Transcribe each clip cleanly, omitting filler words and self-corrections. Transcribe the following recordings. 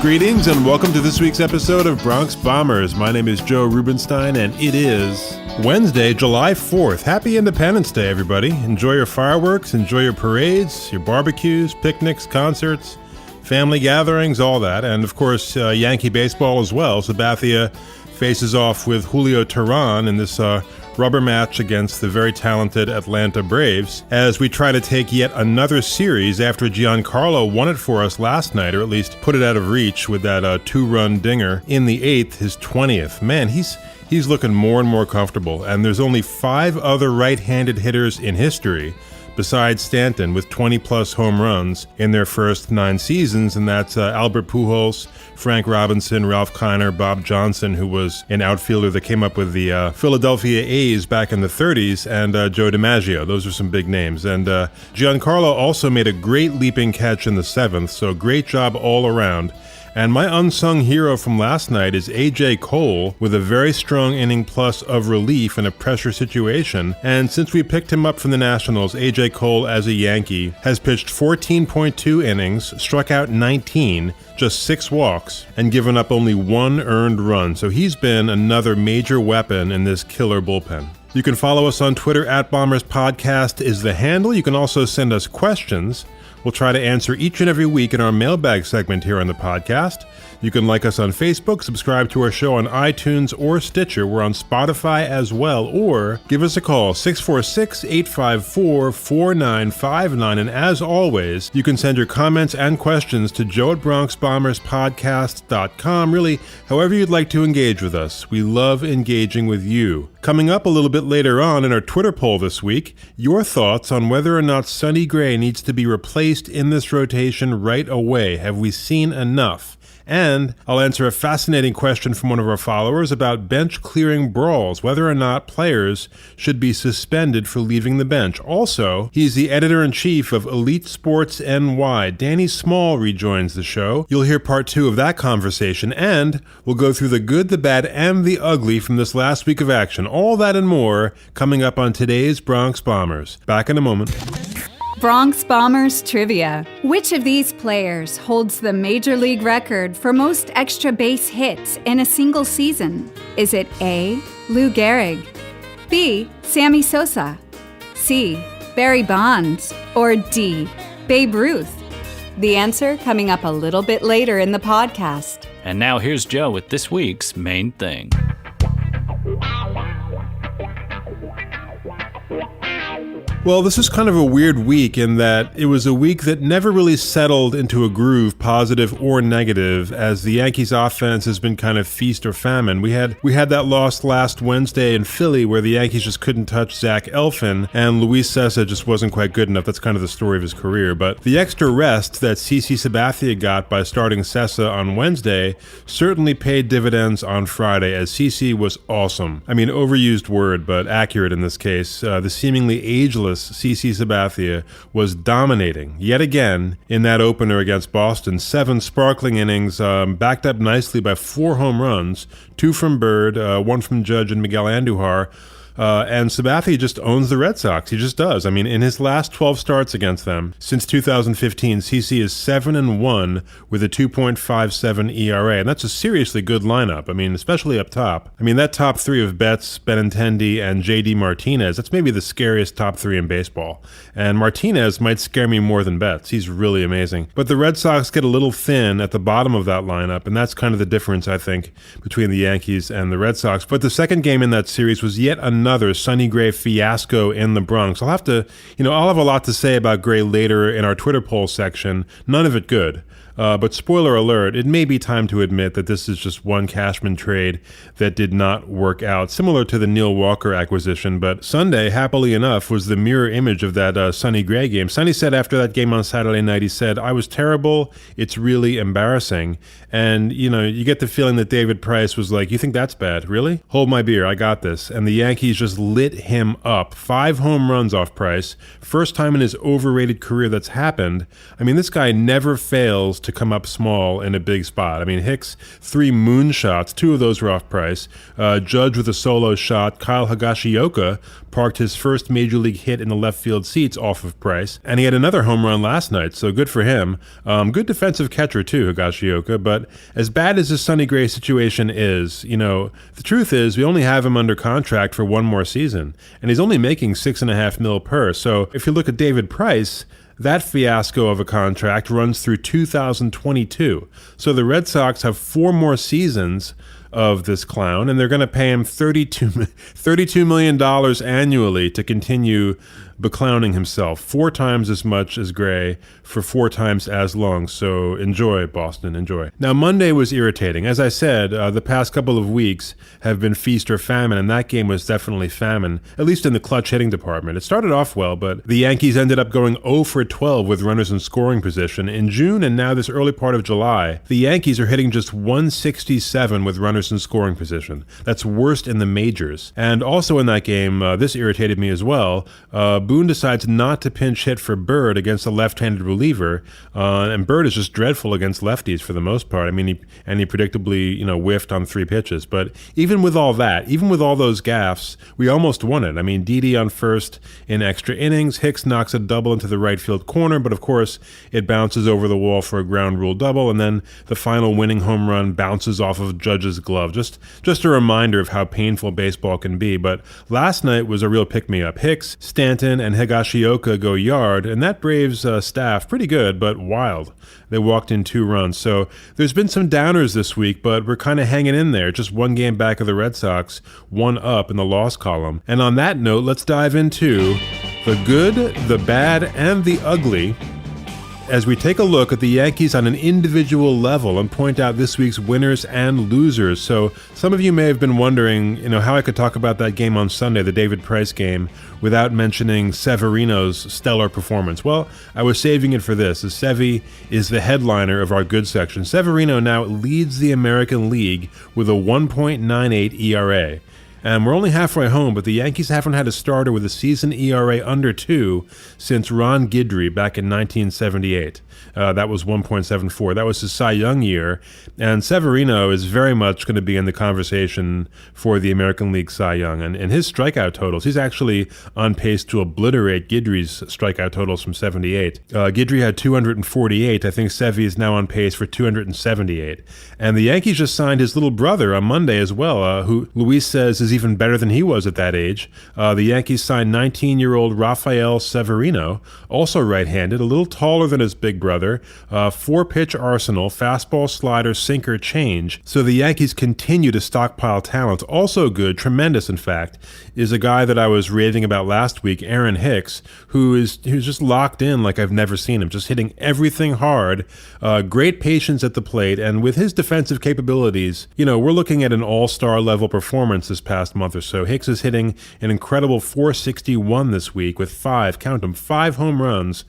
Greetings and welcome to this week's episode of Bronx Bombers. My name is Joe Rubenstein and it is Wednesday, July 4th. Happy Independence Day, everybody. Enjoy your fireworks, enjoy your parades, your barbecues, picnics, concerts, family gatherings, all that. And of course, Yankee baseball as well. Sabathia faces off with Julio Teheran in this rubber match against the very talented Atlanta Braves as we try to take yet another series after Giancarlo won it for us last night, or at least put it out of reach with that two-run dinger in the 8th, his 20th. Man, he's looking more and more comfortable, and there's only 5 other right-handed hitters in history besides Stanton with 20-plus home runs in their first 9 seasons, and that's Albert Pujols, Frank Robinson, Ralph Kiner, Bob Johnson, who was an outfielder that came up with the Philadelphia A's back in the 30s, and Joe DiMaggio. Those are some big names. And Giancarlo also made a great leaping catch in the 7th, so great job all around. And my unsung hero from last night is A.J. Cole with a very strong inning plus of relief in a pressure situation. And since we picked him up from the Nationals, A.J. Cole as a Yankee has pitched 14.2 innings, struck out 19, just 6 walks, and given up only 1 earned run. So he's been another major weapon in this killer bullpen. You can follow us on Twitter @BombersPodcast is the handle. You can also send us questions. We'll try to answer each and every week in our mailbag segment here on the podcast. You can like us on Facebook, subscribe to our show on iTunes or Stitcher. We're on Spotify as well, or give us a call, 646-854-4959. And as always, you can send your comments and questions to joe@bronxbomberspodcast.com. Really, however you'd like to engage with us. We love engaging with you. Coming up a little bit later on in our Twitter poll this week, your thoughts on whether or not Sonny Gray needs to be replaced in this rotation right away. Have we seen enough? And I'll answer a fascinating question from one of our followers about bench-clearing brawls, whether or not players should be suspended for leaving the bench. Also, he's the editor-in-chief of Elite Sports NY. Danny Small rejoins the show. You'll hear part 2 of that conversation, and we'll go through the good, the bad, and the ugly from this last week of action. All that and more coming up on today's Bronx Bombers. Back in a moment. Bronx Bombers Trivia. Which of these players holds the Major League record for most extra base hits in a single season? Is it A, Lou Gehrig, B, Sammy Sosa, C, Barry Bonds, or D, Babe Ruth? The answer coming up a little bit later in the podcast. And now here's Joe with this week's main thing. Well, this is kind of a weird week in that it was a week that never really settled into a groove, positive or negative, as the Yankees offense has been kind of feast or famine. We had that loss last Wednesday in Philly where the Yankees just couldn't touch Zach Eflin, and Luis Cessa just wasn't quite good enough. That's kind of the story of his career. But the extra rest that CC Sabathia got by starting Cessa on Wednesday certainly paid dividends on Friday, as CC was awesome. I mean, overused word, but accurate in this case. The seemingly ageless CC Sabathia was dominating yet again in that opener against Boston. 7 sparkling innings, backed up nicely by 4 home runs, 2 from Bird, 1 from Judge and Miguel Andujar. And Sabathia just owns the Red Sox. He just does. I mean, in his last 12 starts against them, since 2015, CC is 7-1 with a 2.57 ERA. And that's a seriously good lineup. I mean, especially up top. I mean, that top 3 of Betts, Benintendi, and J.D. Martinez, that's maybe the scariest top 3 in baseball. And Martinez might scare me more than Betts. He's really amazing. But the Red Sox get a little thin at the bottom of that lineup, and that's kind of the difference, I think, between the Yankees and the Red Sox. But the second game in that series was yet another Sonny Gray fiasco in the Bronx. I'll have a lot to say about Gray later in our Twitter poll section. None of it good. But spoiler alert, it may be time to admit that this is just one Cashman trade that did not work out, similar to the Neil Walker acquisition. But Sunday, happily enough, was the mirror image of that Sonny Gray game. Sonny said after that game on Saturday night, he said, "I was terrible. It's really embarrassing." And, you get the feeling that David Price was like, "You think that's bad? Really? Hold my beer. I got this." And the Yankees just lit him up. 5 home runs off Price. First time in his overrated career that's happened. I mean, this guy never fails to come up small in a big spot. I mean, Hicks, 3 moonshots, 2 of those were off Price. Judge with a solo shot. Kyle Higashioka parked his first major league hit in the left field seats off of Price. And he had another home run last night, so good for him. Good defensive catcher too, Higashioka. But as bad as this Sonny Gray situation is, the truth is we only have him under contract for 1 more season. And he's only making $6.5 million per. So if you look at David Price, that fiasco of a contract runs through 2022. So the Red Sox have 4 more seasons of this clown, and they're going to pay him $32 million annually to continue beclowning himself. 4 times as much as Gray for 4 times as long. So enjoy, Boston, enjoy. Now, Monday was irritating. As I said, the past couple of weeks have been feast or famine, and that game was definitely famine, at least in the clutch hitting department. It started off well, but the Yankees ended up going 0 for 12 with runners in scoring position. In June and now this early part of July, the Yankees are hitting just 167 with runners in scoring position. That's worst in the majors. And also in that game, this irritated me as well. Boone decides not to pinch hit for Bird against a left-handed reliever, and Bird is just dreadful against lefties for the most part. I mean, he predictably, whiffed on 3 pitches. But even with all that, even with all those gaffes, we almost won it. I mean, Didi on first in extra innings. Hicks knocks a double into the right field corner, but of course, it bounces over the wall for a ground rule double, and then the final winning home run bounces off of Judge's glove. Just a reminder of how painful baseball can be. But last night was a real pick-me-up. Hicks, Stanton, and Higashioka go yard, and that Braves staff, pretty good, but wild. They walked in 2 runs. So there's been some downers this week, but we're kind of hanging in there. Just 1 game back of the Red Sox, 1 up in the loss column. And on that note, let's dive into the good, the bad, and the ugly as we take a look at the Yankees on an individual level and point out this week's winners and losers. So some of you may have been wondering, how I could talk about that game on Sunday, the David Price game, without mentioning Severino's stellar performance. Well, I was saving it for this, as Sevy is the headliner of our good section. Severino now leads the American League with a 1.98 ERA. And we're only halfway home, but the Yankees haven't had a starter with a season ERA under 2 since Ron Guidry back in 1978. That was 1.74. That was his Cy Young year. And Severino is very much going to be in the conversation for the American League Cy Young. And his strikeout totals, he's actually on pace to obliterate Guidry's strikeout totals from 78. Guidry had 248. I think Sevy is now on pace for 278. And the Yankees just signed his little brother on Monday as well, who Luis says is even better than he was at that age. The Yankees signed 19-year-old Rafael Severino, also right-handed, a little taller than his big brother, 4-pitch arsenal, fastball, slider, sinker, change. So the Yankees continue to stockpile talent. Also good, tremendous in fact, is a guy that I was raving about last week, Aaron Hicks, who's just locked in like I've never seen him, just hitting everything hard, great patience at the plate, and with his defensive capabilities, we're looking at an all-star level performance this past month or so. Hicks is hitting an incredible 461 this week with 5 home runs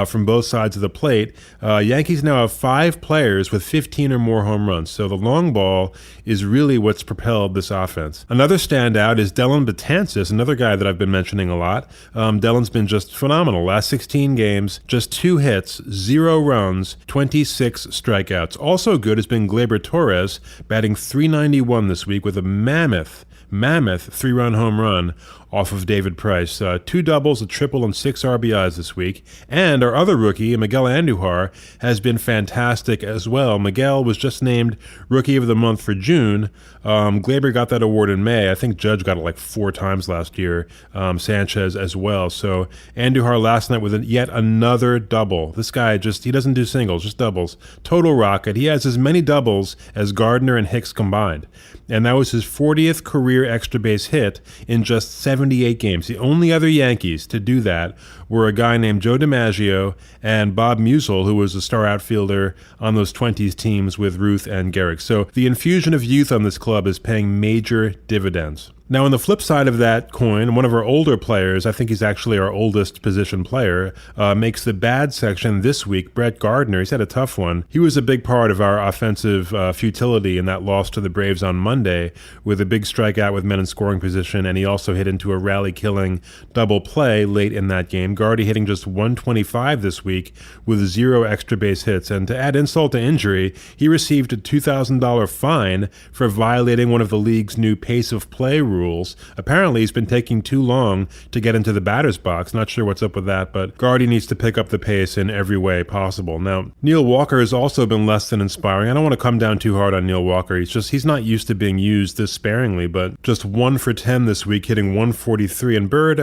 from both sides of the plate. Yankees now have 5 players with 15 or more home runs, so the long ball is really what's propelled this offense. Another standout is Dellin Betances, another guy that I've been mentioning a lot. Dellin's been just phenomenal. Last 16 games, just 2 hits, 0 runs, 26 strikeouts. Also good has been Gleyber Torres, batting .391 this week with a mammoth 3-run home run off of David Price. 2 doubles, a triple, and 6 RBIs this week. And our other rookie, Miguel Andujar, has been fantastic as well. Miguel was just named Rookie of the Month for June. Gleyber got that award in May. I think Judge got it like 4 times last year. Sanchez as well. So Andujar last night with yet another double. This guy he doesn't do singles, just doubles. Total rocket. He has as many doubles as Gardner and Hicks combined. And that was his 40th career extra base hit in just 78 games. The only other Yankees to do that were a guy named Joe DiMaggio and Bob Musial, who was a star outfielder on those 20s teams with Ruth and Gehrig. So the infusion of youth on this club is paying major dividends. Now, on the flip side of that coin, one of our older players, I think he's actually our oldest position player, makes the bad section this week. Brett Gardner, he's had a tough one. He was a big part of our offensive futility in that loss to the Braves on Monday with a big strikeout with men in scoring position, and he also hit into a rally-killing double play late in that game. Gardy hitting just 125 this week with 0 extra base hits. And to add insult to injury, he received a $2,000 fine for violating one of the league's new pace of play rules. Apparently, he's been taking too long to get into the batter's box. Not sure what's up with that, but Gardy needs to pick up the pace in every way possible. Now, Neil Walker has also been less than inspiring. I don't want to come down too hard on Neil Walker. He's not used to being used this sparingly, but just 1 for 10 this week, hitting 143. And Bird,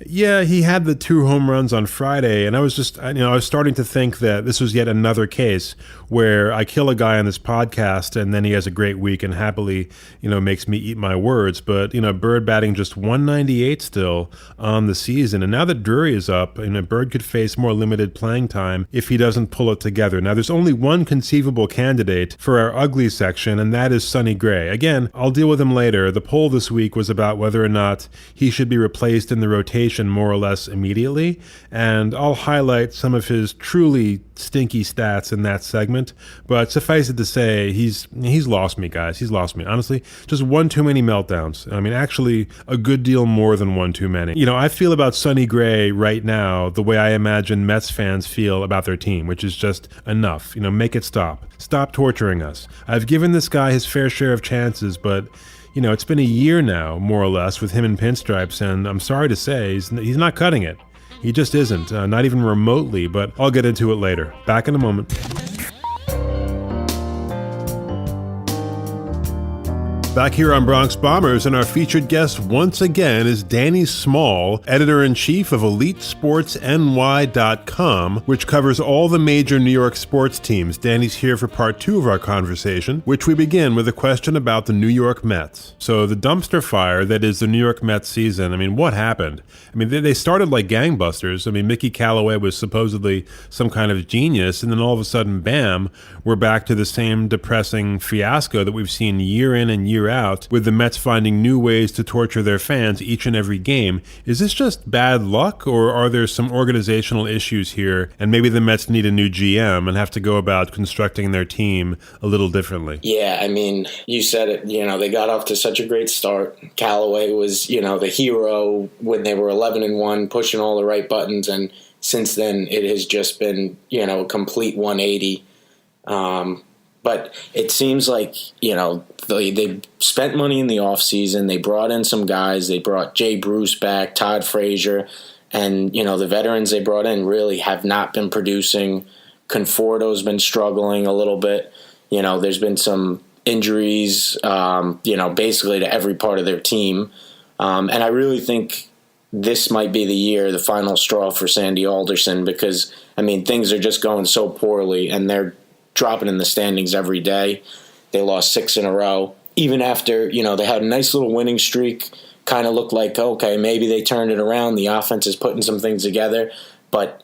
yeah, he had the 2 home runs on Friday, and I was starting to think that this was yet another case where I kill a guy on this podcast and then he has a great week and happily, makes me eat my words. But, Bird batting just 198 still on the season. And now that Drury is up, Bird could face more limited playing time if he doesn't pull it together. Now, there's only one conceivable candidate for our ugly section, and that is Sonny Gray. Again, I'll deal with him later. The poll this week was about whether or not he should be replaced in the rotation more or less immediately, and I'll highlight some of his truly stinky stats in that segment, but suffice it to say, he's lost me, guys. He's lost me. Honestly, just one too many meltdowns. Actually, a good deal more than one too many. I feel about Sonny Gray right now the way I imagine Mets fans feel about their team, which is just enough. Make it stop. Stop torturing us. I've given this guy his fair share of chances, but it's been a year now, more or less, with him in pinstripes, and I'm sorry to say, he's not cutting it. He just isn't, not even remotely, but I'll get into it later. Back in a moment. Back here on Bronx Bombers, and our featured guest once again is Danny Small, editor-in-chief of EliteSportsNY.com, which covers all the major New York sports teams. Danny's here for part 2 of our conversation, which we begin with a question about the New York Mets. So the dumpster fire that is the New York Mets season, what happened? They started like gangbusters. Mickey Callaway was supposedly some kind of genius, and then all of a sudden, bam, we're back to the same depressing fiasco that we've seen year in and year out, with the Mets finding new ways to torture their fans each and every game. Is this just bad luck, or are there some organizational issues here, and maybe the Mets need a new GM and have to go about constructing their team a little differently? Yeah, you said it, they got off to such a great start. Callaway was, the hero when they were 11-1, pushing all the right buttons, and since then it has just been, a complete 180. But it seems like, they spent money in the offseason. They brought in some guys. They brought Jay Bruce back, Todd Frazier, and, the veterans they brought in really have not been producing. Conforto's been struggling a little bit. There's been some injuries, basically to every part of their team. And I really think this might be the year, the final straw for Sandy Alderson, because, things are just going so poorly, and they're dropping in the standings every day. They lost 6 in a row. Even after, they had a nice little winning streak, kind of looked like, okay, maybe they turned it around. The offense is putting some things together. But,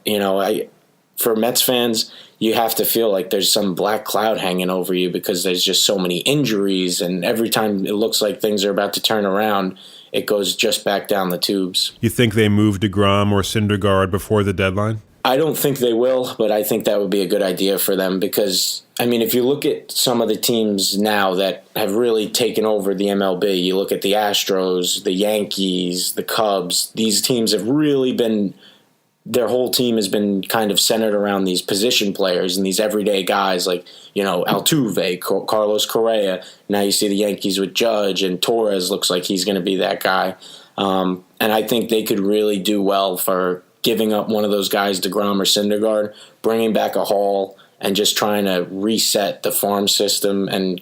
for Mets fans, you have to feel like there's some black cloud hanging over you because there's just so many injuries. And every time it looks like things are about to turn around, it goes just back down the tubes. You think they move DeGrom or Syndergaard before the deadline? I don't think they will, but I think that would be a good idea for them because, if you look at some of the teams now that have really taken over the MLB, you look at the Astros, the Yankees, the Cubs, these teams have really been, their whole team has been kind of centered around these position players and these everyday guys like, Altuve, Carlos Correa. Now you see the Yankees with Judge, and Torres looks like he's going to be that guy. And I think they could really do well for giving up one of those guys, DeGrom or Syndergaard, bringing back a Hall, and just trying to reset the farm system and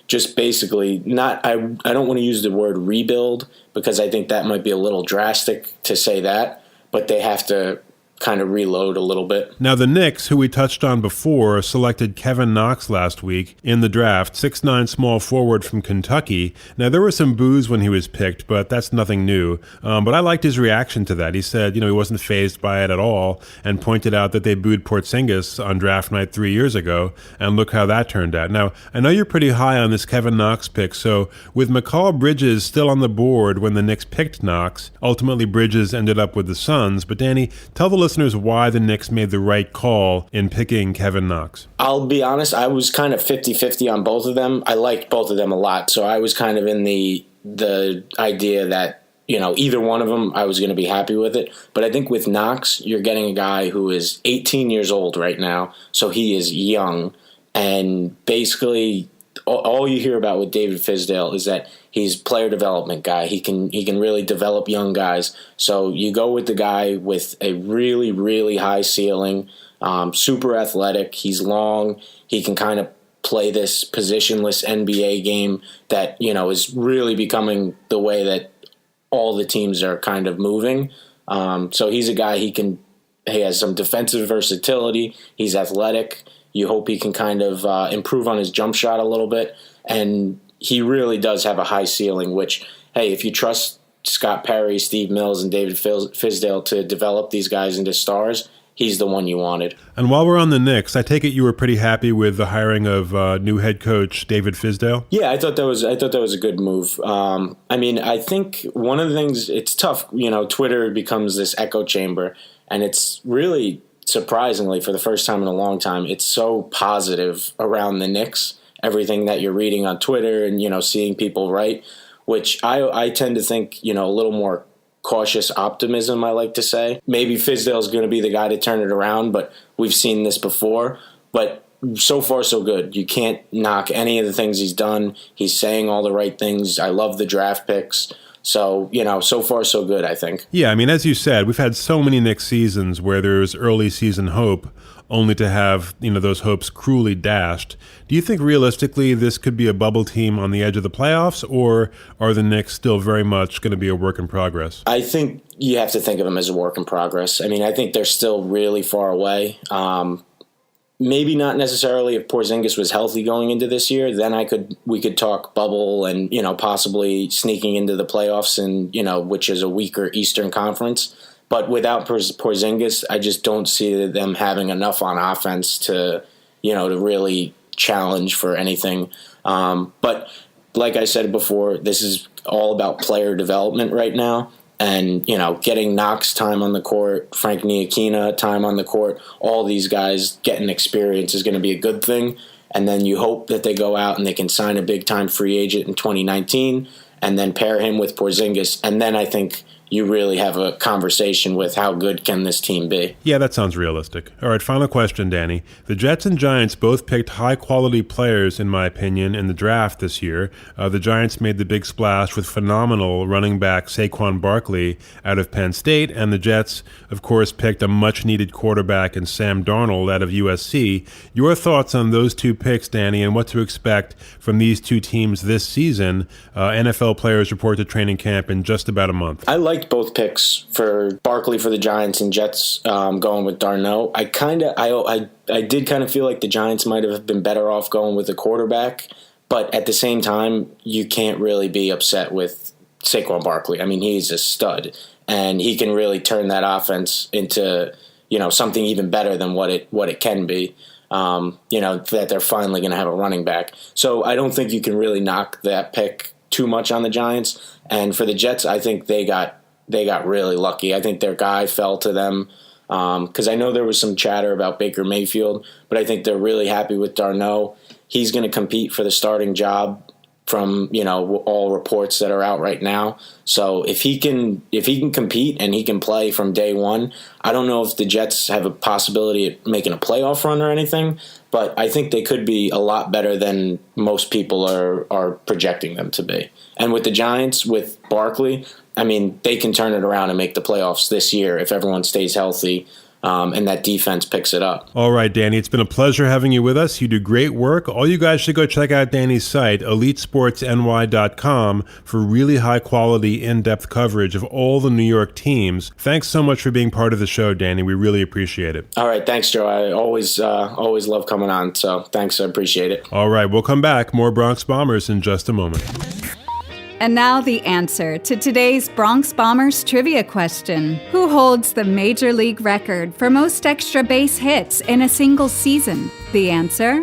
just basically not – I don't want to use the word rebuild because I think that might be a little drastic to say that, but they have to kind of reload a little bit. Now, the Knicks, who we touched on before, selected Kevin Knox last week in the draft, 6'9" small forward from Kentucky. Now, there was some boos when he was picked, but that's nothing new. But I liked his reaction to that. He said, he wasn't fazed by it at all, and pointed out that they booed Porzingis on draft night 3 years ago, and look how that turned out. Now, I know you're pretty high on this Kevin Knox pick, so with McCall Bridges still on the board when the Knicks picked Knox, ultimately Bridges ended up with the Suns. But Danny, tell the listeners why the Knicks made the right call in picking Kevin Knox. I'll be honest, I was kind of 50-50 on both of them. I liked both of them a lot, so I was kind of in the idea that, either one of them, I was going to be happy with it. But I think with Knox, you're getting a guy who is 18 years old right now, so he is young. And basically, all you hear about with David Fizdale is that he's player development guy. He can really develop young guys. So you go with the guy with a really, really high ceiling, super athletic. He's long. He can kind of play this positionless NBA game that, is really becoming the way that all the teams are kind of moving. So he's a guy, he has some defensive versatility. He's athletic. You hope he can kind of improve on his jump shot a little bit. And he really does have a high ceiling, which, hey, if you trust Scott Perry, Steve Mills, and David Fizdale to develop these guys into stars, he's the one you wanted. And while we're on the Knicks, I take it you were pretty happy with the hiring of new head coach David Fizdale? Yeah, I thought that was a good move. I think one of the things, it's tough, Twitter becomes this echo chamber, and it's really surprisingly, for the first time in a long time, it's so positive around the Knicks. Everything that you're reading on Twitter and, seeing people write, which I tend to think, a little more cautious optimism, I like to say. Maybe Fizdale's going to be the guy to turn it around, but we've seen this before. But so far, so good. You can't knock any of the things he's done. He's saying all the right things. I love the draft picks. So, so far, so good, I think. Yeah, as you said, we've had so many Knicks seasons where there's early season hope, only to have, those hopes cruelly dashed. Do you think realistically this could be a bubble team on the edge of the playoffs, or are the Knicks still very much going to be a work in progress? I think you have to think of them as a work in progress. I think they're still really far away. Maybe not necessarily if Porzingis was healthy going into this year, then we could talk bubble and, possibly sneaking into the playoffs and, which is a weaker Eastern Conference. But without Porzingis, I just don't see them having enough on offense to, to really challenge for anything. But like I said before, this is all about player development right now. And, getting Knox time on the court, Frank Ntilikina time on the court, all these guys getting experience is going to be a good thing. And then you hope that they go out and they can sign a big-time free agent in 2019 and then pair him with Porzingis. And then I think you really have a conversation with how good can this team be. Yeah, that sounds realistic. All right, final question, Danny. The Jets and Giants both picked high-quality players, in my opinion, in the draft this year. The Giants made the big splash with phenomenal running back Saquon Barkley out of Penn State, and the Jets, of course, picked a much-needed quarterback in Sam Darnold out of USC. Your thoughts on those two picks, Danny, and what to expect from these two teams this season? NFL players report to training camp in just about a month. I liked both picks for Barkley for the Giants and Jets going with Darnold. I did kind of feel like the Giants might have been better off going with the quarterback, but at the same time, you can't really be upset with Saquon Barkley. He's a stud, and he can really turn that offense into something even better than what it can be. That they're finally going to have a running back. So I don't think you can really knock that pick too much on the Giants. And for the Jets, I think they got really lucky. I think their guy fell to them because I know there was some chatter about Baker Mayfield, but I think they're really happy with Darnold. He's going to compete for the starting job from all reports that are out right now. So if he can compete and he can play from day one, I don't know if the Jets have a possibility of making a playoff run or anything, but I think they could be a lot better than most people are projecting them to be. And with the Giants, with Barkley, they can turn it around and make the playoffs this year if everyone stays healthy. and that defense picks it up. All right, Danny, it's been a pleasure having you with us. You do great work. All you guys should go check out Danny's site, elitesportsny.com, for really high-quality, in-depth coverage of all the New York teams. Thanks so much for being part of the show, Danny. We really appreciate it. All right, thanks, Joe. I always love coming on, so thanks. I appreciate it. All right, we'll come back. More Bronx Bombers in just a moment. And now the answer to today's Bronx Bombers trivia question. Who holds the Major League record for most extra base hits in a single season? The answer?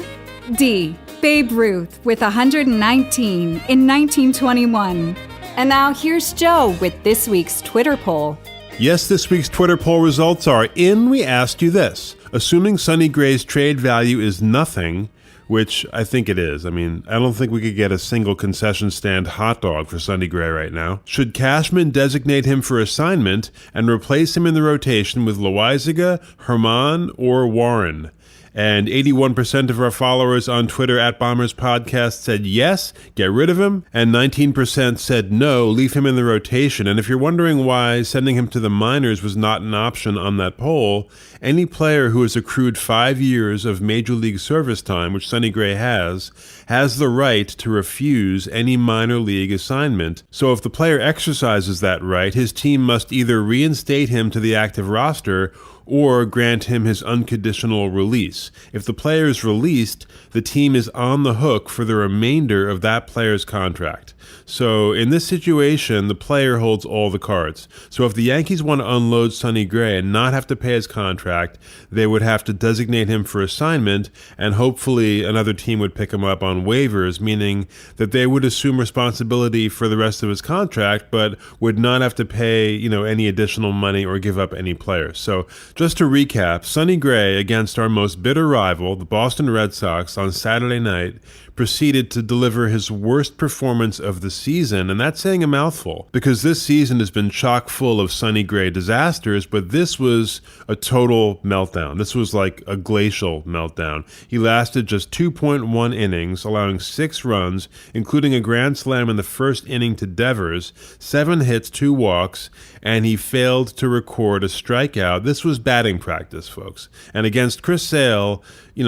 D. Babe Ruth with 119 in 1921. And now here's Joe with this week's Twitter poll. Yes, this week's Twitter poll results are in. We asked you this. Assuming Sonny Gray's trade value is nothing, which I think it is. I mean, I don't think we could get a single concession stand hot dog for Sonny Gray right now. Should Cashman designate him for assignment and replace him in the rotation with Loizaga, Herman, or Warren? And 81% of our followers on Twitter at Bombers Podcast said yes, get rid of him. And 19% said no, leave him in the rotation. And if you're wondering why sending him to the minors was not an option on that poll, any player who has accrued 5 years of Major League service time, which Sonny Gray has the right to refuse any minor league assignment. So if the player exercises that right, his team must either reinstate him to the active roster or grant him his unconditional release. If the player is released, the team is on the hook for the remainder of that player's contract. So in this situation, the player holds all the cards. So if the Yankees want to unload Sonny Gray and not have to pay his contract, they would have to designate him for assignment, and hopefully another team would pick him up on waivers, meaning that they would assume responsibility for the rest of his contract, but would not have to pay, any additional money or give up any players. So just to recap, Sonny Gray against our most bitter rival, the Boston Red Sox, on Saturday night, proceeded to deliver his worst performance of the season, and that's saying a mouthful, because this season has been chock full of Sonny Gray disasters, but this was a total meltdown. This was like a glacial meltdown. He lasted just 2.1 innings, allowing 6 runs, including a grand slam in the first inning to Devers, 7 hits, 2 walks, and he failed to record a strikeout. This was batting practice, folks. And against Chris Sale,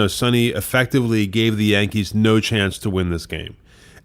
Sonny effectively gave the Yankees no chance to win this game.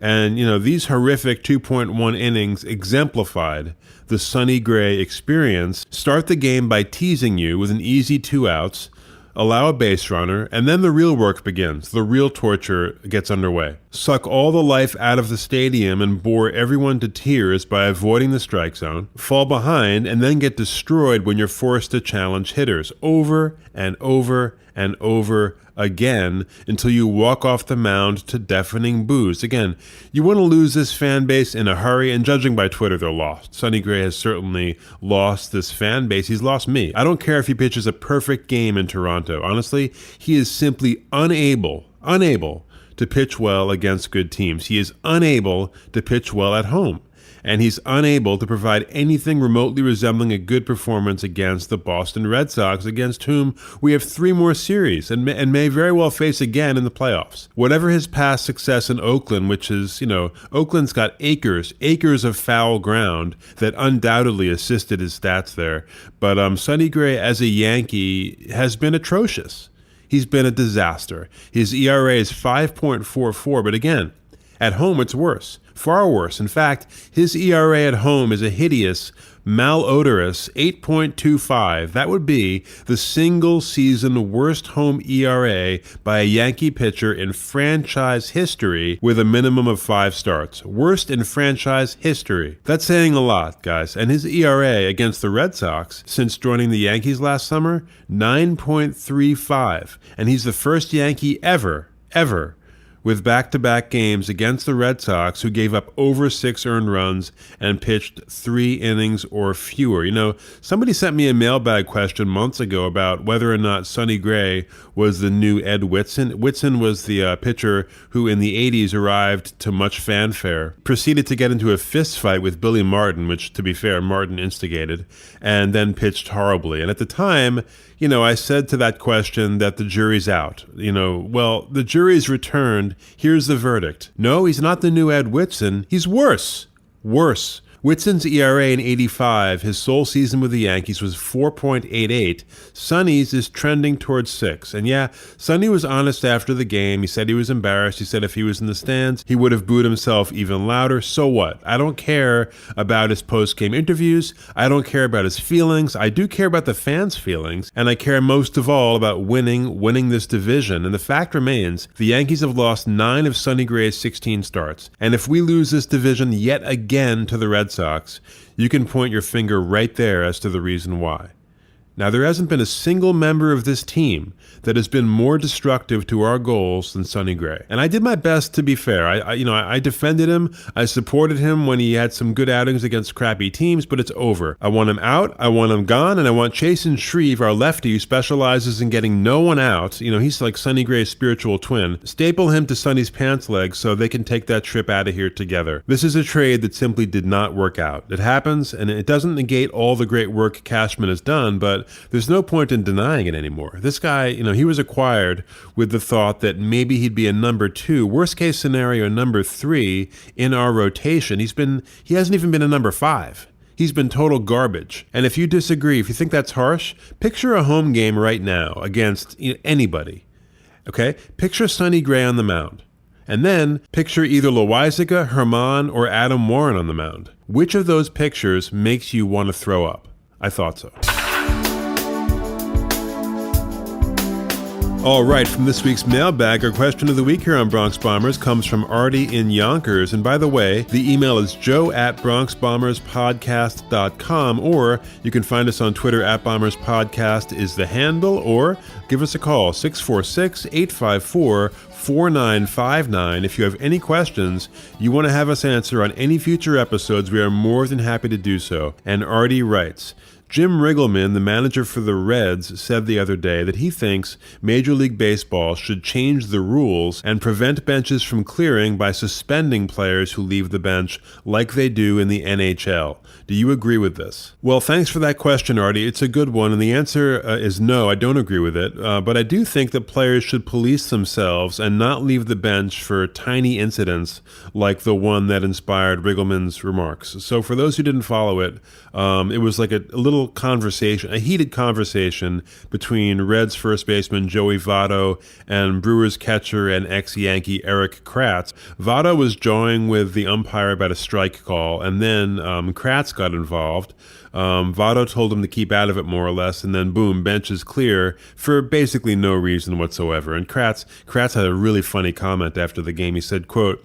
And, these horrific 2.1 innings exemplified the Sonny Gray experience. Start the game by teasing you with an easy 2 outs, allow a base runner, and then the real work begins. The real torture gets underway. Suck all the life out of the stadium and bore everyone to tears by avoiding the strike zone, fall behind, and then get destroyed when you're forced to challenge hitters over and over and over again until you walk off the mound to deafening boos. Again, you want to lose this fan base in a hurry, and judging by Twitter, they're lost. Sonny Gray has certainly lost this fan base. He's lost me. I don't care if he pitches a perfect game in Toronto. Honestly, he is simply unable to pitch well against good teams. He is unable to pitch well at home. And he's unable to provide anything remotely resembling a good performance against the Boston Red Sox, against whom we have 3 more series and may very well face again in the playoffs. Whatever his past success in Oakland, which is, Oakland's got acres of foul ground that undoubtedly assisted his stats there. But Sonny Gray as a Yankee has been atrocious. He's been a disaster. His ERA is 5.44, but again, at home it's worse. Far worse. In fact, his ERA at home is a hideous, malodorous 8.25. That would be the single-season worst home ERA by a Yankee pitcher in franchise history with a minimum of 5 starts. Worst in franchise history. That's saying a lot, guys. And his ERA against the Red Sox since joining the Yankees last summer, 9.35. And he's the first Yankee ever, with back-to-back games against the Red Sox who gave up over 6 earned runs and pitched 3 innings or fewer. Somebody sent me a mailbag question months ago about whether or not Sonny Gray was the new Ed Whitson. Whitson was the pitcher who in the 80s arrived to much fanfare, proceeded to get into a fist fight with Billy Martin, which, to be fair, Martin instigated, and then pitched horribly. And at the time, I said to that question that the jury's out. Well, the jury's returned. Here's the verdict. No, he's not the new Ed Whitson. He's worse. Whitson's ERA in 85, his sole season with the Yankees, was 4.88. Sonny's is trending towards 6. And yeah, Sonny was honest after the game. He said he was embarrassed. He said if he was in the stands, he would have booed himself even louder. So what? I don't care about his post-game interviews. I don't care about his feelings. I do care about the fans' feelings. And I care most of all about winning this division. And the fact remains, the Yankees have lost 9 of Sonny Gray's 16 starts. And if we lose this division yet again to the Red Sox, you can point your finger right there as to the reason why. Now, there hasn't been a single member of this team that has been more destructive to our goals than Sonny Gray. And I did my best to be fair. I defended him. I supported him when he had some good outings against crappy teams, but it's over. I want him out. I want him gone. And I want Chasen Shreve, our lefty who specializes in getting no one out. He's like Sonny Gray's spiritual twin. Staple him to Sonny's pants legs so they can take that trip out of here together. This is a trade that simply did not work out. It happens, and it doesn't negate all the great work Cashman has done, but there's no point in denying it anymore. This guy, he was acquired with the thought that maybe he'd be a number 2, worst case scenario, number 3 in our rotation. He hasn't even been a number 5. He's been total garbage. And if you disagree, if you think that's harsh, picture a home game right now against anybody. Okay? Picture Sonny Gray on the mound. And then picture either Loaisiga, Herman, or Adam Warren on the mound. Which of those pictures makes you want to throw up? I thought so. All right, from this week's mailbag, our question of the week here on Bronx Bombers comes from Artie in Yonkers. And by the way, the email is joe@bronxbomberspodcast.com, or you can find us on Twitter @BombersPodcast is the handle, or give us a call, 646-854-4959. If you have any questions you want to have us answer on any future episodes, we are more than happy to do so. And Artie writes, Jim Riggleman, the manager for the Reds, said the other day that he thinks Major League Baseball should change the rules and prevent benches from clearing by suspending players who leave the bench like they do in the NHL. Do you agree with this? Well, thanks for that question, Artie. It's a good one, and the answer is no, I don't agree with it. But I do think that players should police themselves and not leave the bench for tiny incidents like the one that inspired Riggleman's remarks. So for those who didn't follow it, it was like a little conversation, a heated conversation between Reds first baseman Joey Votto and Brewers catcher and ex-Yankee Eric Kratz. Votto was jawing with the umpire about a strike call, and then Kratz got involved. Votto told him to keep out of it more or less, and then boom, bench is clear for basically no reason whatsoever. And Kratz had a really funny comment after the game. He said, quote,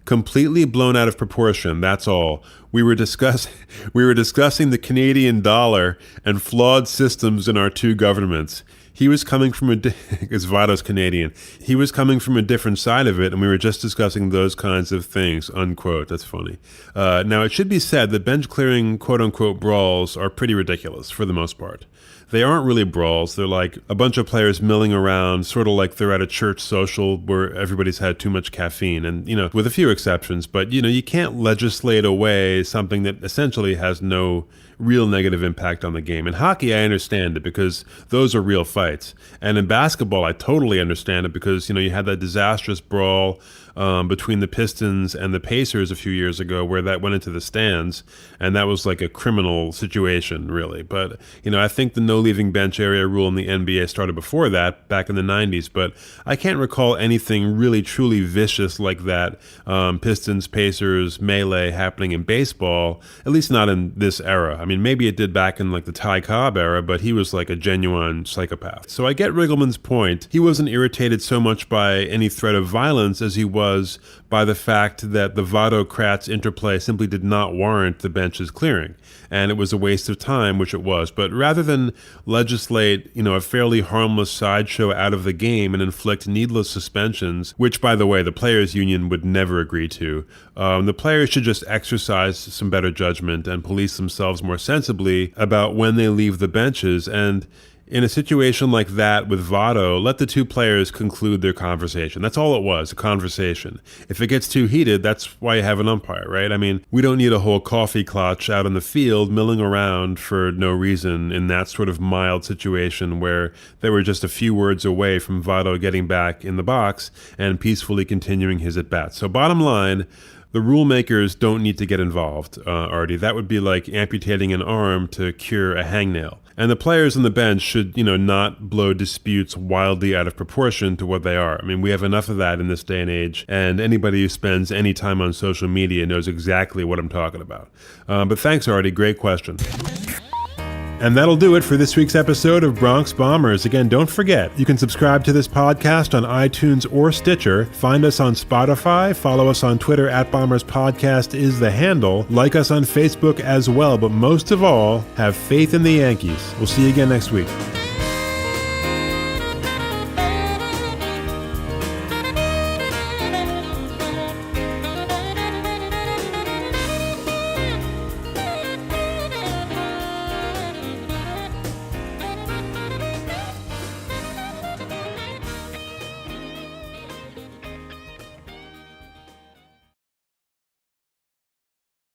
"Completely blown out of proportion, that's all. We were discussing the Canadian dollar and flawed systems in our two governments. He was coming from because Votto's Canadian. He was coming from a different side of it, and we were just discussing those kinds of things," unquote. That's funny. Now, it should be said that bench clearing quote-unquote brawls are pretty ridiculous for the most part. They aren't really brawls. They're like a bunch of players milling around, sort of like they're at a church social where everybody's had too much caffeine, and, with a few exceptions. But, you can't legislate away something that essentially has no real negative impact on the game. In hockey, I understand it because those are real fights. And in basketball, I totally understand it because, you had that disastrous brawl between the Pistons and the Pacers a few years ago where that went into the stands, and that was like a criminal situation, really. But, I think the no-leaving bench area rule in the NBA started before that, back in the 90s, but I can't recall anything really truly vicious like that Pistons-Pacers melee happening in baseball, at least not in this era. I mean, maybe it did back in like the Ty Cobb era, but he was like a genuine psychopath. So I get Riggleman's point. He wasn't irritated so much by any threat of violence as he was by the fact that the Votto-Kratz interplay simply did not warrant the bench's clearing, and it was a waste of time, which it was. But rather than legislate, a fairly harmless sideshow out of the game and inflict needless suspensions, which, by the way, the players' union would never agree to, the players should just exercise some better judgment and police themselves more sensibly about when they leave the benches. And in a situation like that with Votto, let the two players conclude their conversation. That's all it was, a conversation. If it gets too heated, that's why you have an umpire, right? I mean, we don't need a whole coffee clutch out on the field milling around for no reason in that sort of mild situation where they were just a few words away from Votto getting back in the box and peacefully continuing his at-bat. So bottom line, The rule makers don't need to get involved, Artie. That would be like amputating an arm to cure a hangnail. And the players on the bench should, not blow disputes wildly out of proportion to what they are. I mean, we have enough of that in this day and age, and anybody who spends any time on social media knows exactly what I'm talking about. But thanks, Artie. Great question. And that'll do it for this week's episode of Bronx Bombers. Again, don't forget, you can subscribe to this podcast on iTunes or Stitcher, find us on Spotify, follow us on Twitter @BombersPodcast is the handle, like us on Facebook as well, but most of all, have faith in the Yankees. We'll see you again next week.